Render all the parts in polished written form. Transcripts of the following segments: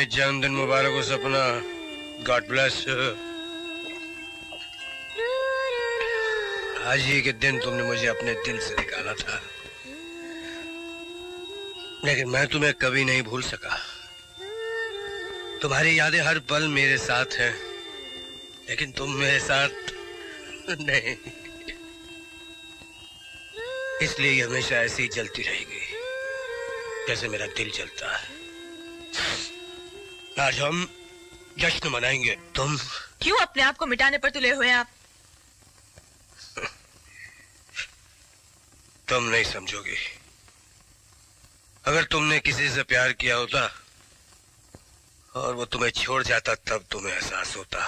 जन्मदिन मुबारक हो सपना। God bless. आज ही के दिन तुमने मुझे अपने दिल से निकाला था, लेकिन मैं तुम्हें कभी नहीं भूल सका। तुम्हारी यादें हर पल मेरे साथ हैं, लेकिन तुम मेरे साथ नहीं। इसलिए ये हमेशा ऐसे ही जलती रहेगी जैसे मेरा दिल जलता है। आज हम जश्न मनाएंगे। तुम क्यों अपने आप को मिटाने पर तुले हुए आप? तुम नहीं समझोगी। अगर तुमने किसी से प्यार किया होता और वो तुम्हें छोड़ जाता, तब तुम्हें एहसास होता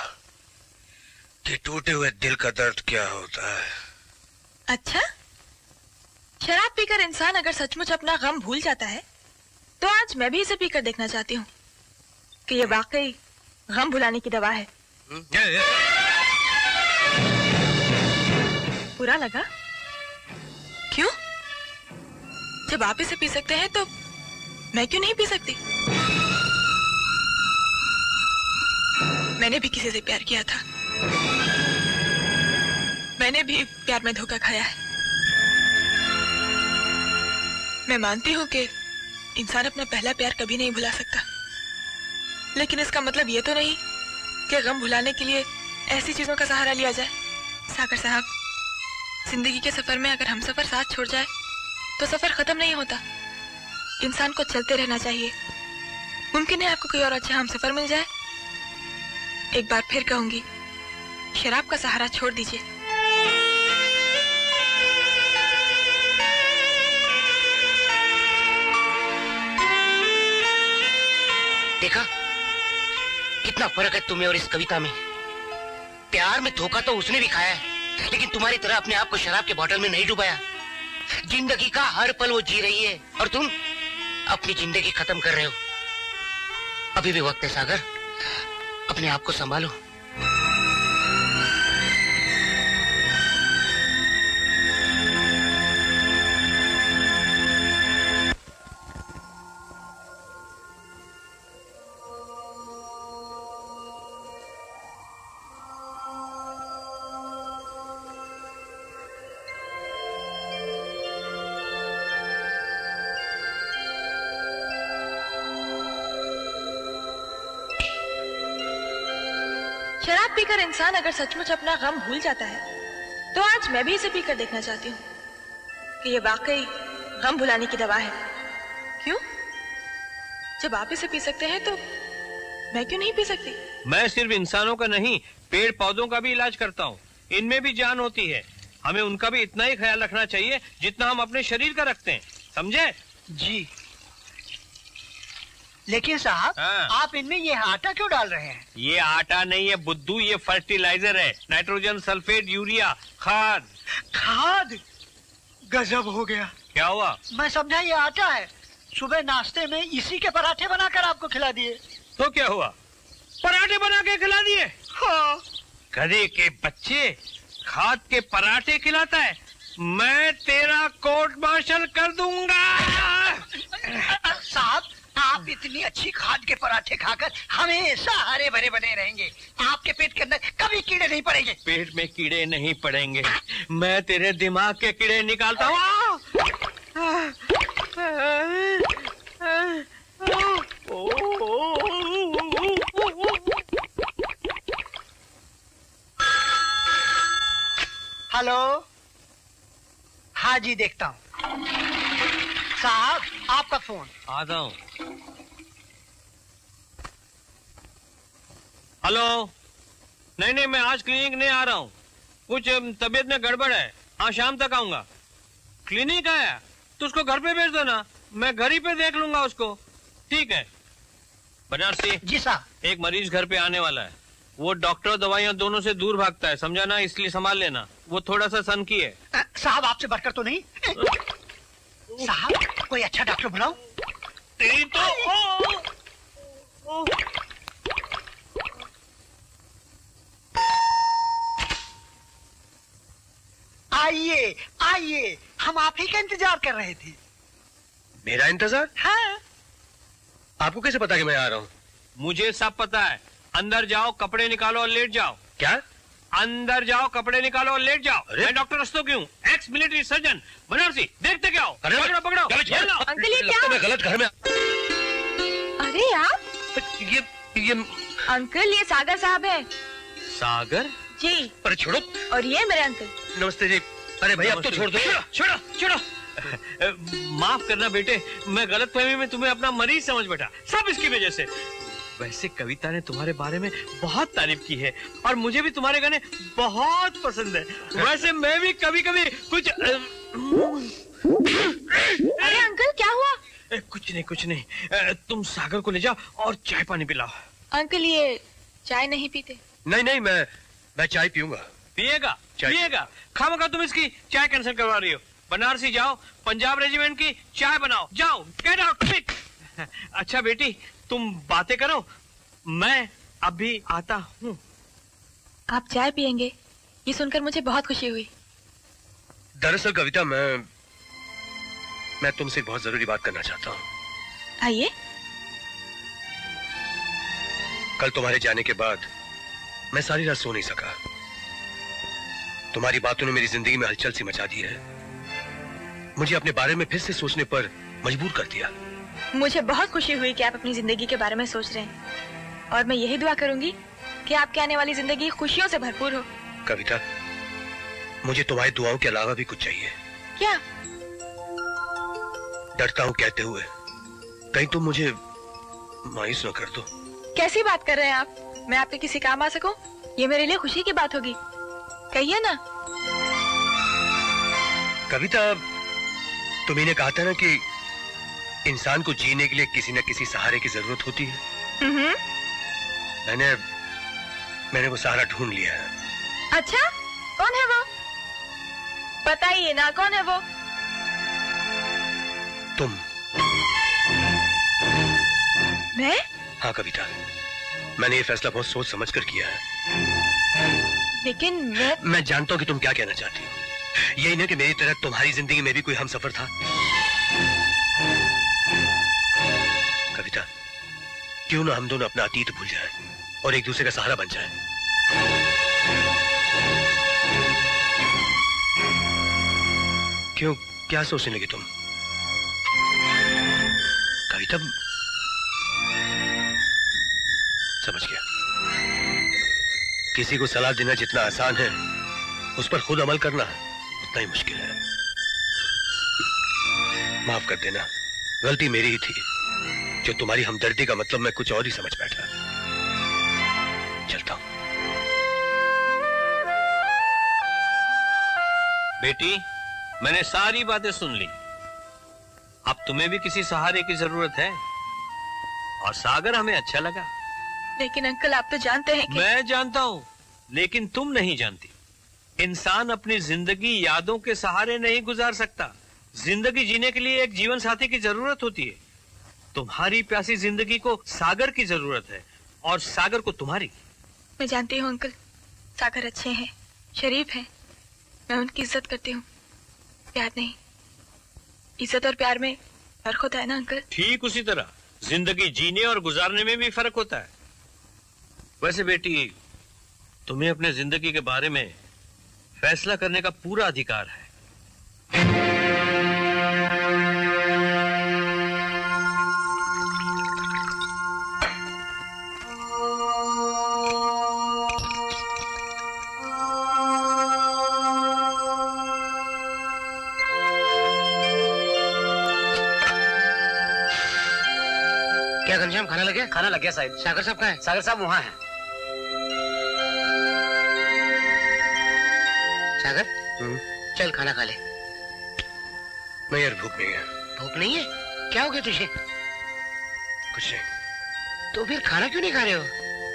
कि टूटे हुए दिल का दर्द क्या होता है। अच्छा, शराब पीकर इंसान अगर सचमुच अपना गम भूल जाता है, तो आज मैं भी इसे पीकर देखना चाहती हूँ कि ये वाकई गम भुलाने की दवा है। बुरा लगा? क्यों? जब आप इसे पी सकते हैं तो मैं क्यों नहीं पी सकती? मैंने भी किसी से प्यार किया था। मैंने भी प्यार में धोखा खाया है। मैं मानती हूँ कि इंसान अपना पहला प्यार कभी नहीं भुला सकता, लेकिन इसका मतलब ये तो नहीं कि गम भुलाने के लिए ऐसी चीजों का सहारा लिया जाए। सागर साहब, जिंदगी के सफर में अगर हम सफर साथ छोड़ जाए तो सफर खत्म नहीं होता। इंसान को चलते रहना चाहिए। मुमकिन है आपको कोई और अच्छा हम सफर मिल जाए। एक बार फिर कहूंगी, शराब का सहारा छोड़ दीजिए। देखा कितना फर्क है तुम्हें और इस कविता में। प्यार में धोखा तो उसने भी खाया है, लेकिन तुम्हारी तरह अपने आप को शराब के बोतल में नहीं डुबाया। जिंदगी का हर पल वो जी रही है और तुम अपनी जिंदगी खत्म कर रहे हो। अभी भी वक्त है सागर, अपने आप को संभालो। शराब पीकर इंसान अगर सचमुच अपना गम भूल जाता है, तो आज मैं भी इसे पीकर देखना चाहती हूँ कि ये वाकई गम भुलाने की दवा है। क्यों? जब आप इसे पी सकते हैं तो मैं क्यों नहीं पी सकती? मैं सिर्फ इंसानों का नहीं, पेड़ पौधों का भी इलाज करता हूँ। इनमें भी जान होती है। हमें उनका भी इतना ही ख्याल रखना चाहिए जितना हम अपने शरीर का रखते हैं, समझे? जी। लेकिन साहब, आप इनमें ये आटा क्यों डाल रहे हैं? ये आटा नहीं है बुद्धू, ये फर्टिलाइजर है। नाइट्रोजन सल्फेट, यूरिया, खाद। खाद? गजब हो गया। क्या हुआ? मैं समझा ये आटा है। सुबह नाश्ते में इसी के पराठे बनाकर आपको खिला दिए। तो क्या हुआ? पराठे बना के खिला दिए? हाँ। गधे के बच्चे, खाद के पराठे खिलाता है? मैं तेरा कोर्ट मार्शल कर दूंगा। साहब, आप इतनी अच्छी खाद के पराठे खाकर हमेशा हरे भरे बने रहेंगे। आपके पेट के अंदर कभी कीड़े नहीं पड़ेंगे। पेट में कीड़े नहीं पड़ेंगे, मैं तेरे दिमाग के कीड़े निकालता हूँ। हेलो। हाँ जी, देखता हूँ। साहब, आपका फोन। आता हूँ। हेलो। नहीं, मैं आज क्लिनिक नहीं आ रहा हूँ, कुछ तबीयत में गड़बड़ है। हाँ, शाम तक आऊंगा। क्लिनिक आया तो उसको घर पे भेज दो ना, मैं घर ही पे देख लूंगा उसको। ठीक है। बनारसी जी साहब। एक मरीज घर पे आने वाला है। वो डॉक्टर दवाइयाँ दोनों से दूर भागता है, समझा ना? इसलिए संभाल लेना। वो थोड़ा सा सनकी है। साहब, आपसे बढ़कर तो नहीं। साहब, कोई अच्छा डॉक्टर बुलाओ। तेरी तो आइए आइए, हम आप ही का इंतजार कर रहे थे। मेरा इंतजार? हाँ। आपको कैसे पता कि मैं आ रहा हूँ? मुझे सब पता है। अंदर जाओ, कपड़े निकालो और लेट जाओ। क्या? अंदर जाओ, कपड़े निकालो और लेट जाओ। अरे? मैं डॉक्टर रस्तोगी हूँ, एक्स मिलिट्री सर्जन बनारसी। देखते क्या हो? पकड़ो पकड़ो। ये लो। अंकल ये लगता है मैं गलत घर में। अरे आप ये अंकल, ये सागर साहब है सागर जी। अरे छोड़ो। और ये मेरे अंकल। नमस्ते जी। अरे भाई अब तो छोड़ दो। छोड़ो छोड़ो। माफ करना बेटे, मैं गलतफहमी में तुम्हें अपना मरीज समझ बैठा, सब इसकी वजह से। वैसे कविता ने तुम्हारे बारे में बहुत तारीफ की है और मुझे भी तुम्हारे गाने बहुत पसंद है। वैसे मैं भी कभी कभी कुछ अरे अंकल क्या हुआ? कुछ नहीं। तुम सागर को ले जाओ और चाय पानी पिलाओ। अंकल ये चाय नहीं पीते। नहीं मैं चाय पीऊंगा। पिएगा चाय। पिएगा, खामखा तुम इसकी चाय कैंसिल करवा रही हो। बनारसी जाओ, पंजाब रेजिमेंट की चाय बनाओ, जाओ, गेट आउट क्विक। अच्छा बेटी, तुम बातें करो, मैं अभी आता हूँ। आप चाय पियेंगे ये सुनकर मुझे बहुत खुशी हुई। दरअसल कविता, मैं तुमसे बहुत जरूरी बात करना चाहता हूँ। आइए। कल तुम्हारे जाने के बाद मैं सारी रात सो नहीं सका। तुम्हारी बातों ने मेरी जिंदगी में हलचल सी मचा दी है। मुझे अपने बारे में फिर से सोचने पर मजबूर कर दिया। मुझे बहुत खुशी हुई कि आप अपनी जिंदगी के बारे में सोच रहे हैं और मैं यही दुआ करूंगी कि आपकी आने वाली जिंदगी खुशियों से भरपूर हो। कविता, मुझे तुम्हारी दुआओं के अलावा भी कुछ चाहिए। क्या? डरता हूँ कहते हुए, कहीं तुम मुझे मायूस न कर दो। कैसी बात कर रहे हैं आप? मैं आपके किसी काम आ सकूं? ये मेरे लिए खुशी की बात होगी, कहिए ना। कविता, तुम्ही ने कहा था ना कि इंसान को जीने के लिए किसी न किसी सहारे की जरूरत होती है। मैंने वो सहारा ढूंढ लिया है। अच्छा, कौन है वो? बताइए ना, कौन है वो? तुम। मैं? हाँ कविता, मैंने ये फैसला बहुत सोच समझ कर किया है। लेकिन मैं जानता हूँ कि तुम क्या कहना चाहती हो। यही ना कि मेरी तरह तुम्हारी जिंदगी में भी कोई हमसफर था। कविता, क्यों ना हम दोनों अपना अतीत भूल जाएं और एक दूसरे का सहारा बन जाएं। क्यों, क्या सोचने लगी तुम? कविता, समझ गया। किसी को सलाह देना जितना आसान है, उस पर खुद अमल करना उतना ही मुश्किल है। माफ कर देना, गलती मेरी ही थी जो तुम्हारी हमदर्दी का मतलब मैं कुछ और ही समझ बैठा। चलता हूं। बेटी, मैंने सारी बातें सुन ली। अब तुम्हें भी किसी सहारे की जरूरत है और सागर हमें अच्छा लगा। लेकिन अंकल, आप तो जानते हैं कि... मैं जानता हूं, लेकिन तुम नहीं जानती। इंसान अपनी जिंदगी यादों के सहारे नहीं गुजार सकता। जिंदगी जीने के लिए एक जीवन साथी की जरूरत होती है। तुम्हारी प्यासी जिंदगी को सागर की जरूरत है और सागर को तुम्हारी। मैं जानती हूँ अंकल, सागर अच्छे हैं, शरीफ हैं। मैं उनकी इज्जत करती हूँ, प्यार नहीं। इज्जत और प्यार में फर्क होता है ना अंकल? ठीक उसी तरह जिंदगी जीने और गुजारने में भी फर्क होता है। वैसे बेटी, तुम्हें अपने जिंदगी के बारे में फैसला करने का पूरा अधिकार है। क्या घनश्याम, खाना लग गया? खाना लग गया साहब। सागर साहब कहाँ है? सागर साहब वहाँ हैं। सागर, चल खाना खा ले। नहीं यार, भूख नहीं है। भूख नहीं है? क्या हो गया तुझे? कुछ नहीं। तो फिर खाना क्यों नहीं खा रहे हो?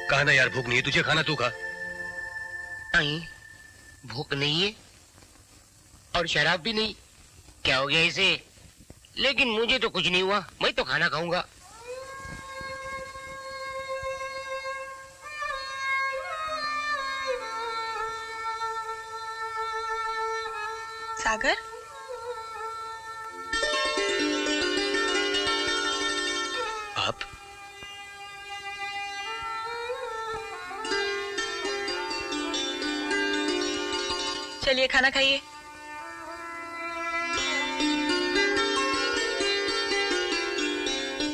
कहा ना यार, भूख नहीं है। तुझे खाना तू खा। नहीं, भूख नहीं है और शराब भी नहीं। क्या हो गया इसे? लेकिन मुझे तो कुछ नहीं हुआ, मैं तो खाना खाऊंगा। सागर, आप? चलिए खाना खाइए।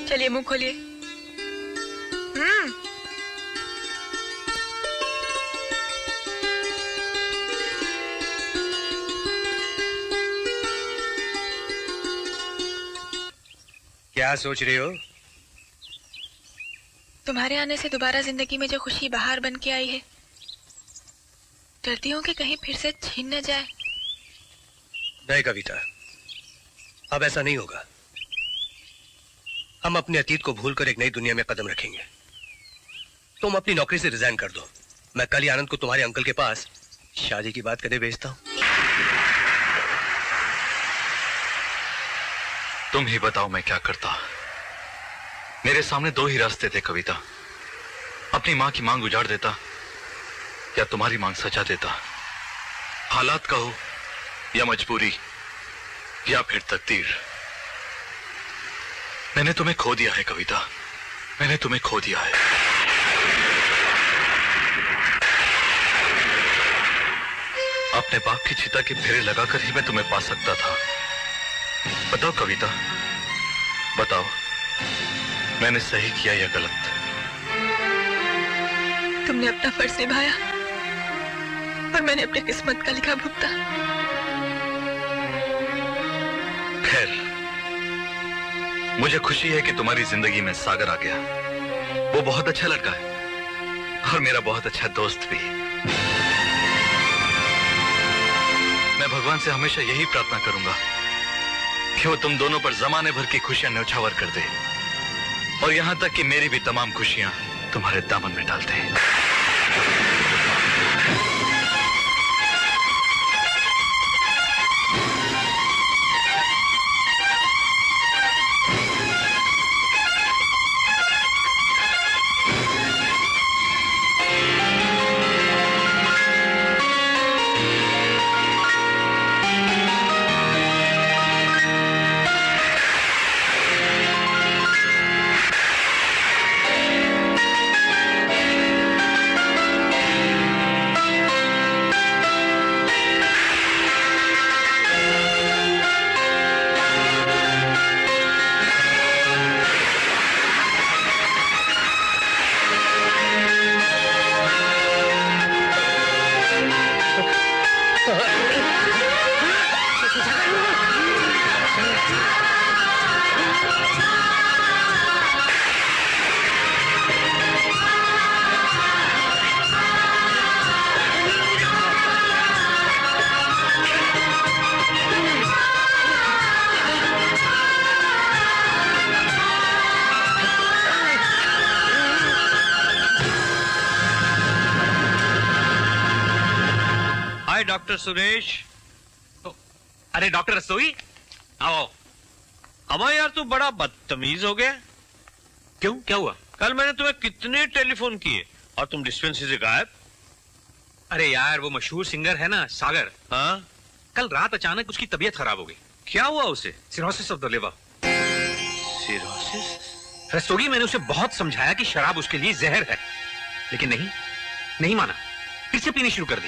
चलिए मुंह खोलिए। क्या सोच रही हो? तुम्हारे आने से दोबारा जिंदगी में जो खुशी बाहर बन के आई है, डरती हूँ कि कहीं फिर से छीन न जाए। नहीं कविता, अब ऐसा नहीं होगा। हम अपने अतीत को भूलकर एक नई दुनिया में कदम रखेंगे। तुम अपनी नौकरी से रिजाइन कर दो। मैं कल ही आनंद को तुम्हारे अंकल के पास शादी की बात करने भेजता हूँ। तुम ही बताओ मैं क्या करता। मेरे सामने दो ही रास्ते थे कविता, अपनी मां की मांग उजाड़ देता या तुम्हारी मांग सजा देता। हालात कहो या मजबूरी या फिर तकदीर। मैंने तुम्हें खो दिया है कविता, मैंने तुम्हें खो दिया है। अपने बाप की चिता के फेरे लगाकर ही मैं तुम्हें पा सकता था। बताओ कविता, बताओ मैंने सही किया या गलत? तुमने अपना फर्ज निभाया और मैंने अपनी किस्मत का लिखा भुगता। खैर, मुझे खुशी है कि तुम्हारी जिंदगी में सागर आ गया। वो बहुत अच्छा लड़का है और मेरा बहुत अच्छा दोस्त भी। मैं भगवान से हमेशा यही प्रार्थना करूंगा कि वो तुम दोनों पर जमाने भर की खुशियां न्यौछावर कर दे और यहां तक कि मेरी भी तमाम खुशियां तुम्हारे दामन में डाल दे। डॉक्टर सुरेश। अरे डॉक्टर रस्तोगी, आओ। अमा यार तू बड़ा बदतमीज हो गया। क्यों, क्या हुआ? कल मैंने तुम्हें कितने टेलीफोन किए और तुम डिस्पेंसरी से गायब। अरे यार, वो मशहूर सिंगर है ना सागर, हाँ? कल रात अचानक उसकी तबीयत खराब हो गई। क्या हुआ उसे? Cirrhosis of the liver. Cirrhosis? Rastogi, मैंने उसे बहुत समझाया कि शराब उसके लिए जहर है, लेकिन नहीं माना। फिर से पीनी शुरू कर दी।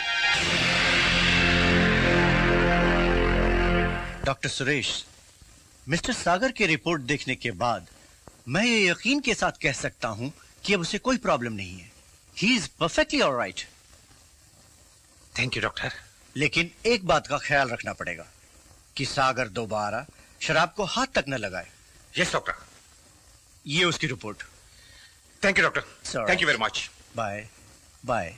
डॉक्टर सुरेश, मिस्टर सागर की रिपोर्ट देखने के बाद मैं ये यकीन के साथ कह सकता हूं कि अब उसे कोई प्रॉब्लम नहीं है। He is perfectly alright. Thank you doctor. लेकिन एक बात का ख्याल रखना पड़ेगा कि सागर दोबारा शराब को हाथ तक न लगाए। Yes doctor. ये उसकी report. Thank you doctor. Thank you very much. Bye bye.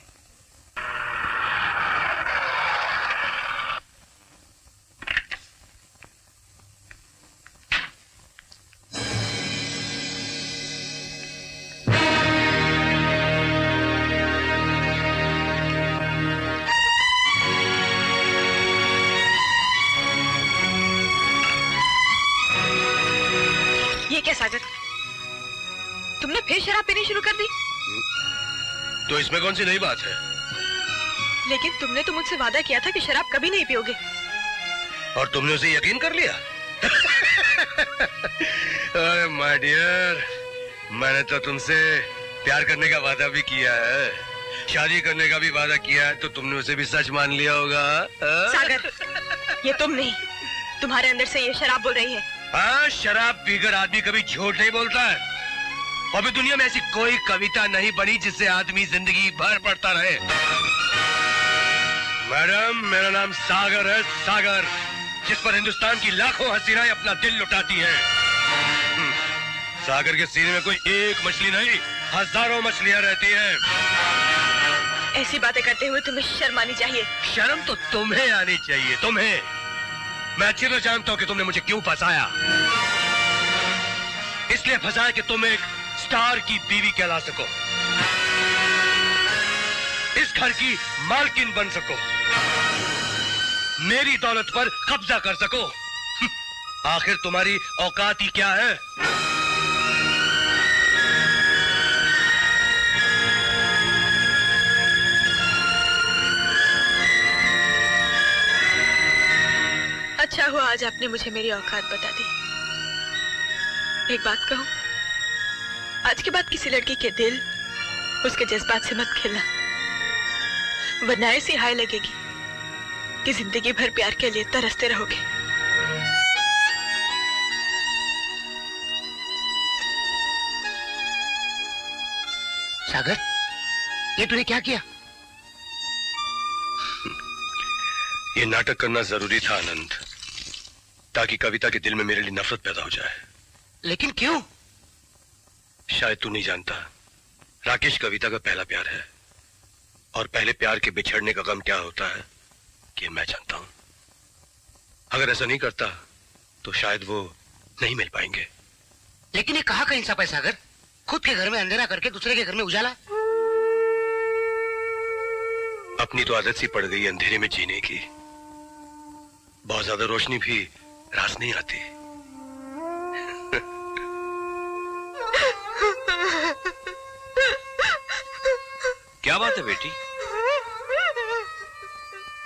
Sagar, तुमने फिर शराब पीनी शुरू कर दी? तो इसमें कौन सी नई बात है? लेकिन तुमने तो मुझसे वादा किया था कि शराब कभी नहीं पियोगे। और तुमने उसे यकीन कर लिया? अरे माय डियर, मैंने तो तुमसे प्यार करने का वादा भी किया है। शादी करने का भी वादा किया है तो तुमने उसे भी सच मान लिया होगा। सागर, ये तुम नहीं, तुम्हारे अंदर से ये शराब बोल रही है। हाँ, शराब पीकर आदमी कभी झूठ नहीं बोलता है। और भी दुनिया में ऐसी कोई कविता नहीं बनी जिससे आदमी जिंदगी भर पढ़ता रहे। मैडम, मेरा नाम सागर है, सागर, जिस पर हिंदुस्तान की लाखों हसीनाएं अपना दिल लुटाती हैं। सागर के सीने में कोई एक मछली नहीं, हजारों मछलियां रहती हैं। ऐसी बातें करते हुए तुम्हें शर्म आनी चाहिए। शर्म तो तुम्हें आनी चाहिए, तुम्हें। मैं अच्छी तरह जानता हूं कि तुमने मुझे क्यों फंसाया। इसलिए फंसाया कि तुम एक स्टार की बीवी कहला सको, इस घर की मालकिन बन सको, मेरी दौलत पर कब्जा कर सको। आखिर तुम्हारी औकात ही क्या है? अच्छा हुआ आज आपने मुझे मेरी औकात बता दी। एक बात कहूं, आज के बाद किसी लड़की के दिल, उसके जज्बात से मत खेलना, वरना ऐसी हाय लगेगी कि जिंदगी भर प्यार के लिए तरसते रहोगे। सागर, ये तूने क्या किया? ये नाटक करना जरूरी था आनंद, ताकि कविता के दिल में मेरे लिए नफरत पैदा हो जाए। लेकिन क्यों? शायद तू नहीं जानता, राकेश कविता का पहला प्यार है, और पहले प्यार के बिछड़ने का गम क्या होता है कि मैं जानता हूं। अगर ऐसा नहीं करता तो शायद वो नहीं मिल पाएंगे। लेकिन ये कहाँ का इंसाफ है सागर? खुद के घर में अंधेरा करके दूसरे के घर में उजाला। अपनी तो आदत सी पड़ गई अंधेरे में जीने की। बहुत ज्यादा रोशनी भी रास नहीं आती। क्या बात है बेटी?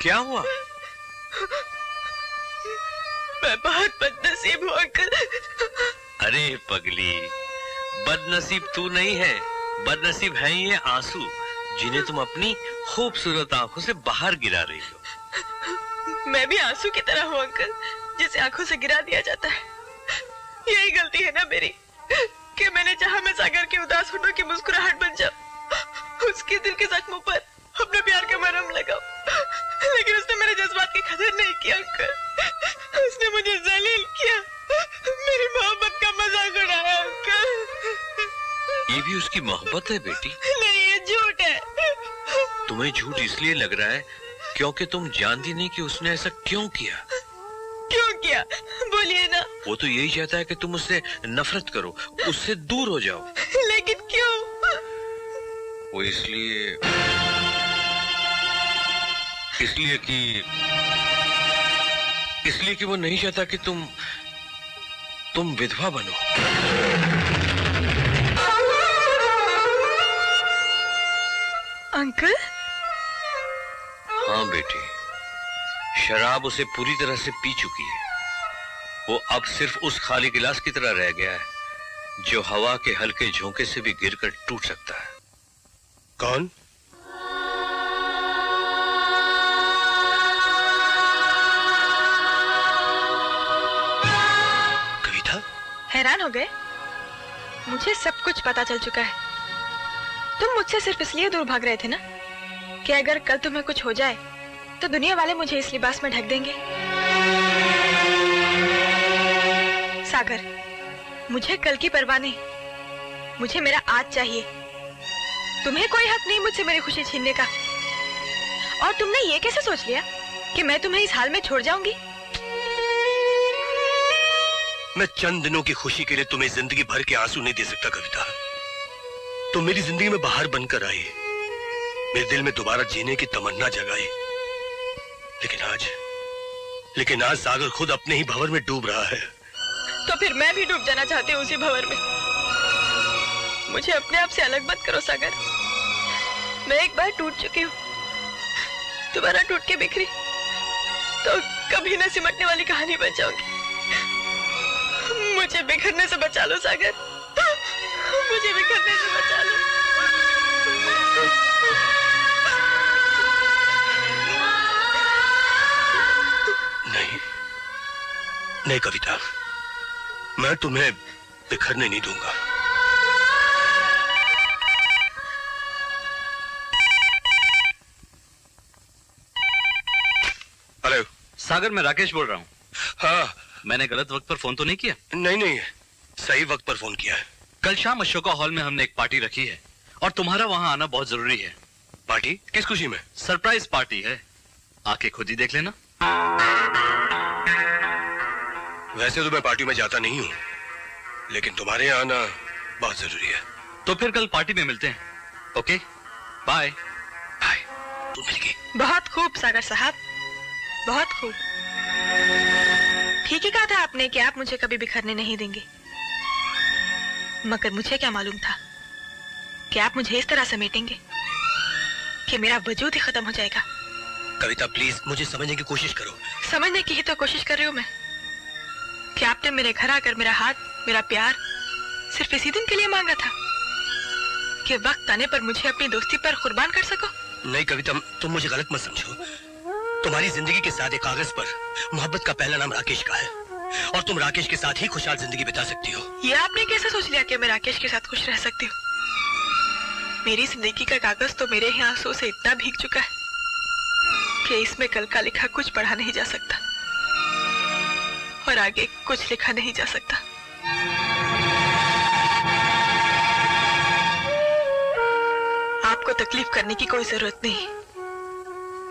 क्या हुआ? मैं बहुत बदनसीब हूँ अंकल। अरे पगली, बदनसीब तू नहीं है, बदनसीब है ये आंसू जिन्हें तुम अपनी खूबसूरत आंखों से बाहर गिरा रही हो। मैं भी आंसू की तरह हूँ अंकल, जिसे आंखों से गिरा दिया जाता है। यही गलती है ना मेरी कि मैंने चाहा मैं सागर के उदास होठों की मुस्कुराहट बन जाऊं, उसके दिल के जख्मों पर अपने प्यार का मरहम लगाऊं, लेकिन उसने मेरे जज्बात की कदर नहीं की अंकल। उसने मुझे जलील किया, मेरी मोहब्बत का मजाक उड़ाया अंकल। ये भी उसकी मोहब्बत है बेटी? नहीं, ये झूठ है। तुम्हें झूठ इसलिए लग रहा है क्योंकि तुम जानती नहीं कि उसने ऐसा क्यों किया। क्यों किया? बोलिए ना। वो तो यही चाहता है कि तुम उससे नफरत करो, उससे दूर हो जाओ। लेकिन क्यों? वो इसलिए कि वो नहीं चाहता कि तुम विधवा बनो। अंकल? हाँ बेटी, शराब उसे पूरी तरह से पी चुकी है। वो अब सिर्फ उस खाली गिलास की तरह रह गया है जो हवा के हल्के झोंके से भी गिरकर टूट सकता है। कौन? कविता? हैरान हो गए? मुझे सब कुछ पता चल चुका है। तुम मुझसे सिर्फ इसलिए दूर भाग रहे थे ना कि अगर कल तुम्हें कुछ हो जाए तो दुनिया वाले मुझे इस लिबास में ढक देंगे। सागर, मुझे कल की परवाह नहीं, मुझे मेरा आज चाहिए। तुम्हें कोई हक नहीं मुझसे मेरी खुशी छीनने का। और तुमने ये कैसे सोच लिया कि मैं तुम्हें इस हाल में छोड़ जाऊंगी? मैं चंद दिनों की खुशी के लिए तुम्हें जिंदगी भर के आंसू नहीं दे सकता कविता। तुम मेरी जिंदगी में बाहर बनकर आई, मेरे दिल में दोबारा जीने की तमन्ना जगाई। लेकिन आज सागर खुद अपने ही भंवर में डूब रहा है। तो फिर मैं भी डूब जाना चाहती हूँ उसी भंवर में। मुझे अपने आप से अलग मत करो सागर। मैं एक बार टूट चुकी हूँ, दोबारा टूट के बिखरी तो कभी न सिमटने वाली कहानी बन जाऊंगी। मुझे बिखरने से बचा लो सागर, मुझे बिखरने से बचा लो। नहीं कविता, मैं तुम्हें बिखरने नहीं दूंगा। हेलो सागर, मैं राकेश बोल रहा हूँ। हाँ, मैंने गलत वक्त पर फोन तो नहीं किया? नहीं, सही वक्त पर फोन किया है। कल शाम अशोका हॉल में हमने एक पार्टी रखी है और तुम्हारा वहां आना बहुत जरूरी है। पार्टी? किस खुशी में? सरप्राइज पार्टी है, आके खुद ही देख लेना। वैसे तो मैं पार्टी में जाता नहीं हूँ, लेकिन तुम्हारे यहाँ आना बहुत जरूरी है। तो फिर कल पार्टी में मिलते हैं। Okay, bye. बाय। तू मिल गई। बहुत खूब सागर साहब, बहुत खूब। ठीक ही कहा था आपने कि आप मुझे कभी बिखरने नहीं देंगे, मगर मुझे क्या मालूम था कि आप मुझे इस तरह समेटेंगे कि मेरा वजूद ही खत्म हो जाएगा। कविता प्लीज मुझे समझने की कोशिश करो। समझने की ही तो कोशिश कर रही हूँ मैं, कि आपने मेरे घर आकर मेरा हाथ, मेरा प्यार सिर्फ इसी दिन के लिए मांगा था कि वक्त आने पर मुझे अपनी दोस्ती पर कुर्बान कर सको। नहीं कविता, तुम मुझे गलत मत समझो। तुम्हारी जिंदगी के साथ एक कागज पर मोहब्बत का पहला नाम राकेश का है और तुम राकेश के साथ ही खुशहाल जिंदगी बिता सकती हो। ये आपने कैसे सोच लिया कि मैं राकेश के साथ खुश रह सकती हूँ? मेरी जिंदगी का कागज तो मेरे ही आंसू से इतना भीग चुका है कि इसमें कल का लिखा कुछ पढ़ा नहीं जा सकता और आगे कुछ लिखा नहीं जा सकता। आपको तकलीफ करने की कोई जरूरत नहीं,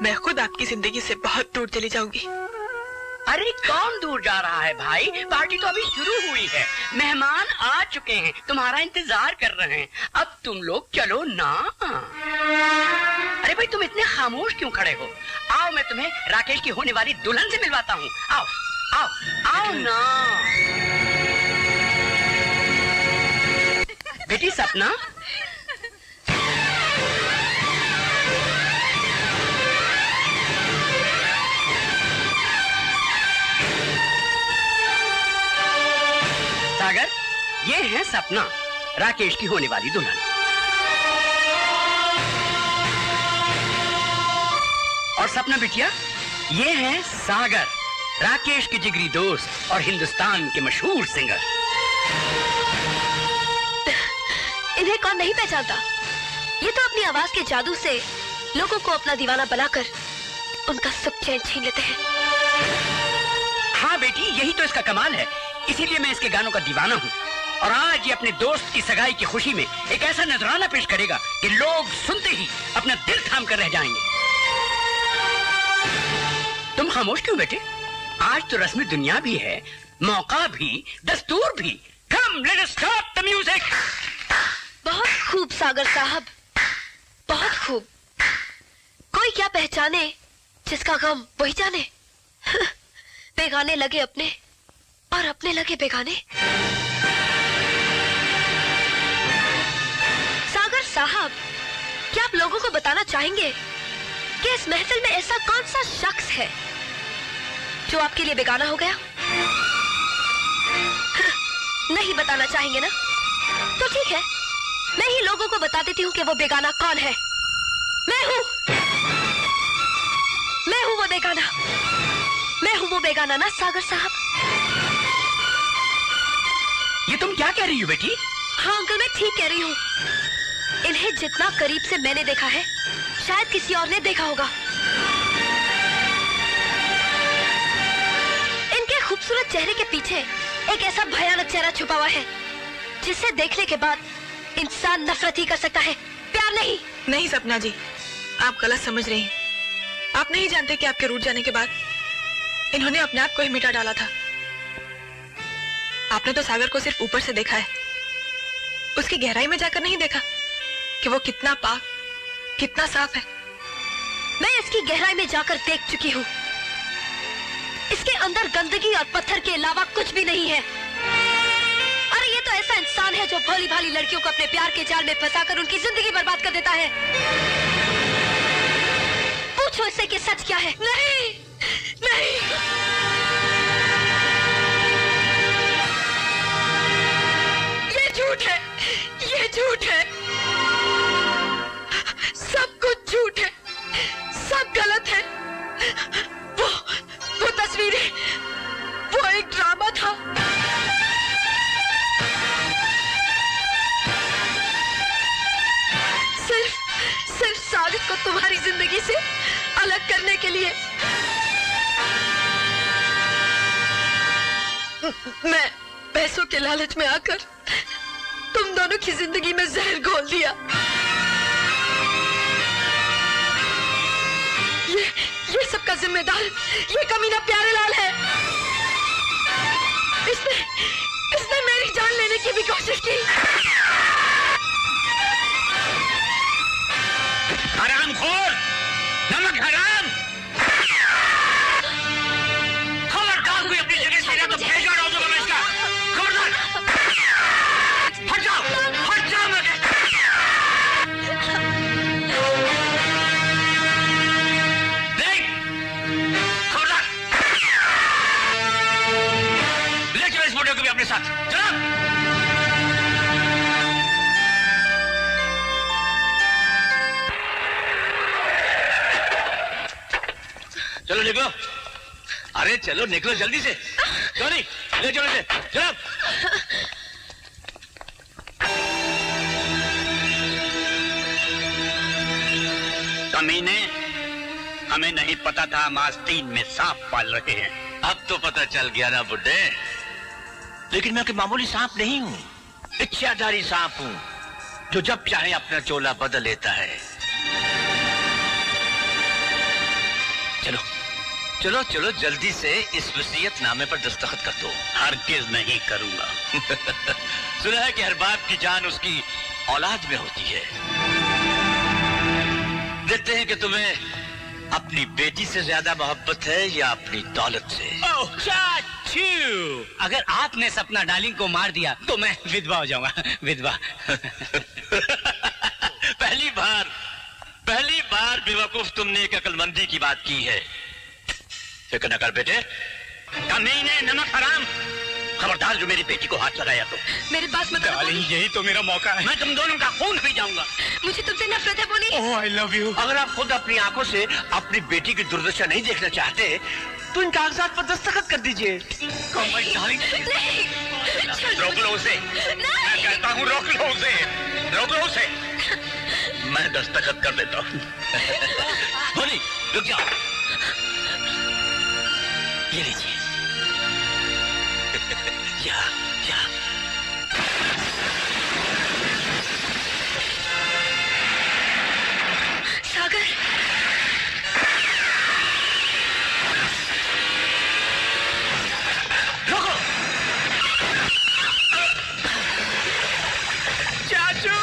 मैं खुद आपकी जिंदगी से बहुत दूर चली जाऊंगी। अरे कौन दूर जा रहा है भाई? पार्टी तो अभी शुरू हुई है, मेहमान आ चुके हैं, तुम्हारा इंतजार कर रहे हैं। अब तुम लोग चलो ना। अरे भाई तुम इतने खामोश क्यों खड़े हो? आओ मैं तुम्हें राकेश की होने वाली दुल्हन से मिलवाता हूँ। आओ आओ आओ ना। बेटी सपना, सागर, ये है सपना, राकेश की होने वाली दुल्हन। और सपना बिटिया, ये है सागर, राकेश के जिगरी दोस्त और हिंदुस्तान के मशहूर सिंगर। इन्हें कौन नहीं पहचानता? ये तो अपनी आवाज के जादू से लोगों को अपना दीवाना बनाकर उनका सुख चैन छीन लेते हैं। हाँ बेटी, यही तो इसका कमाल है, इसीलिए मैं इसके गानों का दीवाना हूँ। और आज ये अपने दोस्त की सगाई की खुशी में एक ऐसा नजराना पेश करेगा कि लोग सुनते ही अपना दिल थाम कर रह जाएंगे। तुम खामोश क्यों बेटे? आज तो रस्म दुनिया भी है, मौका भी, दस्तूर भी। Come let us start the music. बहुत खूब सागर साहब, बहुत खूब। कोई क्या पहचाने जिसका गम वही जाने। बेगाने लगे अपने और अपने लगे बेगाने। सागर साहब, क्या आप लोगों को बताना चाहेंगे कि इस महफिल में ऐसा कौन सा शख्स है जो आपके लिए बेगाना हो गया? नहीं बताना चाहेंगे ना? तो ठीक है, मैं ही लोगों को बता देती हूँ कि वो बेगाना कौन है। मैं हूँ वो बेगाना। मैं हूँ वो बेगाना ना सागर साहब। ये तुम क्या कह रही हो बेटी? हाँ अंकल, मैं ठीक कह रही हूँ। इन्हें जितना करीब से मैंने देखा है, शायद किसी और ने देखा होगा। इनके खूबसूरत चेहरे के पीछे एक ऐसा भयानक चेहरा छुपा हुआ है जिसे देखने के बाद इंसान नफरत ही कर सकता है, प्यार नहीं। नहीं सपना जी, आप गलत समझ रही हैं। आप नहीं जानते कि आपके रूठ जाने के बाद इन्होंने अपने आप को ही मिटा डाला था। आपने तो सागर को सिर्फ ऊपर से देखा है, उसकी गहराई में जाकर नहीं देखा कि वो कितना पाक, कितना साफ है। मैं इसकी गहराई में जाकर देख चुकी हूँ। इसके अंदर गंदगी और पत्थर के अलावा कुछ भी नहीं है। अरे ये तो ऐसा इंसान है जो भोली भाली लड़कियों को अपने प्यार के जाल में फंसाकर उनकी जिंदगी बर्बाद कर देता है। पूछो इससे कि सच क्या है। नहीं नहीं, ये झूठ है, ये झूठ है, सब कुछ झूठ है, सब गलत है। वो तस्वीरें, वो एक ड्रामा जिंदगी से अलग करने के लिए। मैं पैसों के लालच में आकर तुम दोनों की जिंदगी में जहर घोल दिया। ये सबका जिम्मेदार ये कमीना प्यारेलाल है। इसने मेरी जान लेने की भी कोशिश की। हरामखोर, नमक हराम। खबरदार कोई अपनी जगह से हिला तो भेजा डाल दूंगा मैं इसका। खबरदार, हट जाओ मैं देख, खबरदार। ले चलो इस मोटे को भी अपने साथ। चलो। चलो निकलो। अरे चलो निकलो जल्दी से। जॉनी ले चलो इसे। चलो। कमीने, हमें नहीं पता था हम आस्तीन में सांप पाल रहे हैं। अब तो पता चल गया ना बुड्ढे। लेकिन मैं कोई मामूली सांप नहीं हूँ, इच्छाधारी सांप हूँ जो जब चाहे अपना चोला बदल लेता है। चलो चलो चलो जल्दी से इस वसीयतनामे पर दस्तखत कर दो। हरगिज नहीं करूंगा। सुना है कि हर बाप की जान उसकी औलाद में होती है। देखते हैं कि तुम्हें अपनी बेटी से ज्यादा मोहब्बत है या अपनी दौलत से। ओह चाचू, अगर आपने सपना डार्लिंग को मार दिया तो मैं विधवा हो जाऊंगा। विधवा। पहली बार बेवकूफ तुमने एक अक्लमंदी की बात की है। फिक्र न कर बेटे। कमीने, नमक हराम, खबरदार जो मेरी बेटी को हाथ लगाया तो। मेरे पास मत आओ। यही तो मेरा मौका है। मैं तुम दोनों का खून पी जाऊंगा। मुझे तुमसे नफरत है बोली। ओह आई लव यू। अगर आप खुद अपनी आंखों से अपनी बेटी की दुर्दशा नहीं देखना चाहते तो इन कागजात पर दस्तखत कर दीजिए। रोक लो उसे। मैं कहता हूँ रोक लो उसे। रोक लो उसे। मैं दस्तखत कर देता हूँ। बोली रुक जाओ। ये लीजिए। या सागर, रोको। चाचू,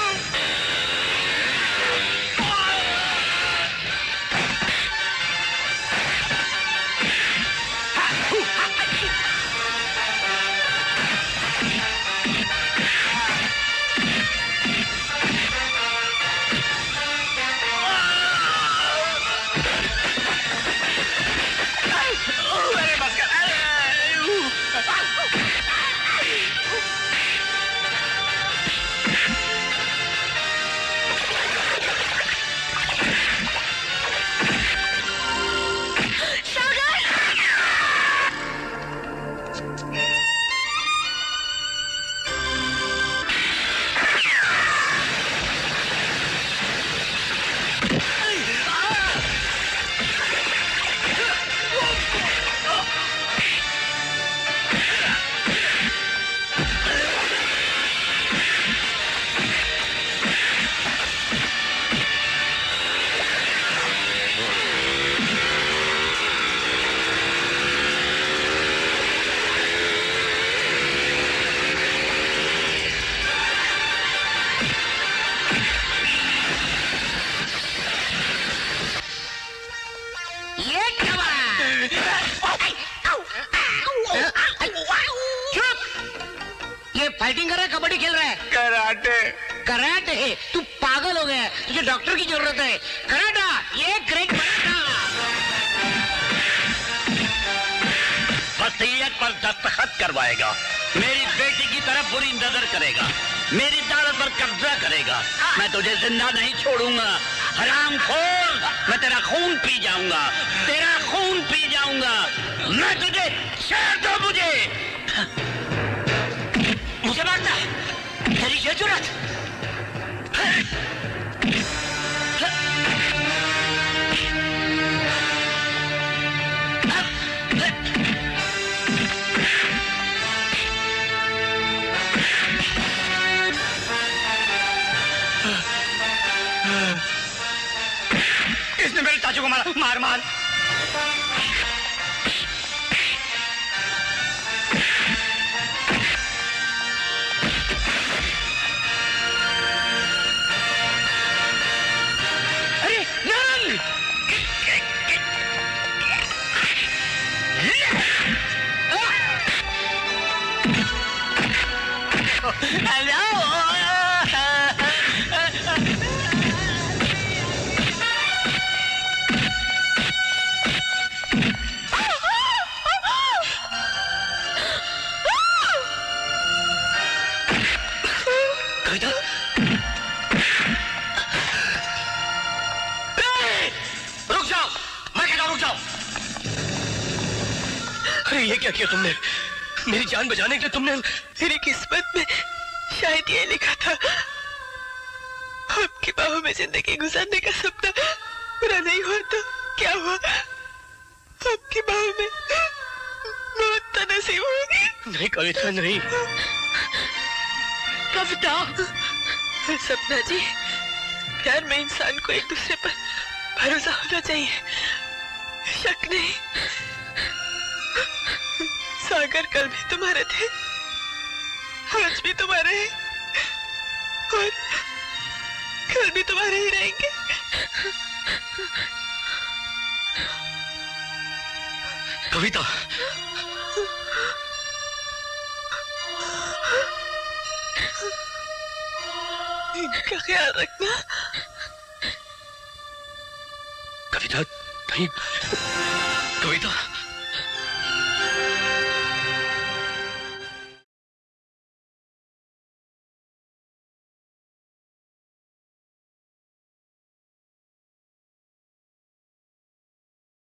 फाइटिंग कर रहा है, कबड्डी खेल रहा है? कराटे। कराटे? तू पागल हो गया है, तुझे डॉक्टर की जरूरत है। कराटा, ये ग्रेट कराटा। वसीयत पर दस्तखत करवाएगा, मेरी बेटी की तरफ बुरी नजर करेगा, मेरी दौलत पर कब्जा करेगा। मैं तुझे जिंदा नहीं छोड़ूंगा। हरामखोर, मैं तेरा खून पी जाऊंगा, तेरा खून पी जाऊंगा। मैं तुझे शेर दो मुझे मारता, तेरी ये जुर्रत। इंसान। अरे नारंग! रुक जाओ, मैं कहता हूं रुक जाओ। अरे ये क्या किया तुमने? मेरी जान बचाने के लिए तुमने। मेरी किस्मत में शायद ये लिखा था, आपकी बाहों में जिंदगी गुजारने का सपना पूरा नहीं हुआ तो क्या हुआ? आपकी बाहों में मौत तो नसीब होगी। नहीं कविता, नहीं। कविता, सपना जी, प्यार में इंसान को एक दूसरे पर भरोसा होना चाहिए, शक नहीं। सागर कल भी तुम्हारे थे, आज भी तुम्हारे हैं और कल भी तुम्हारे ही रहेंगे। कविता, इनका ख्याल रखना। कविता, नहीं। कविता।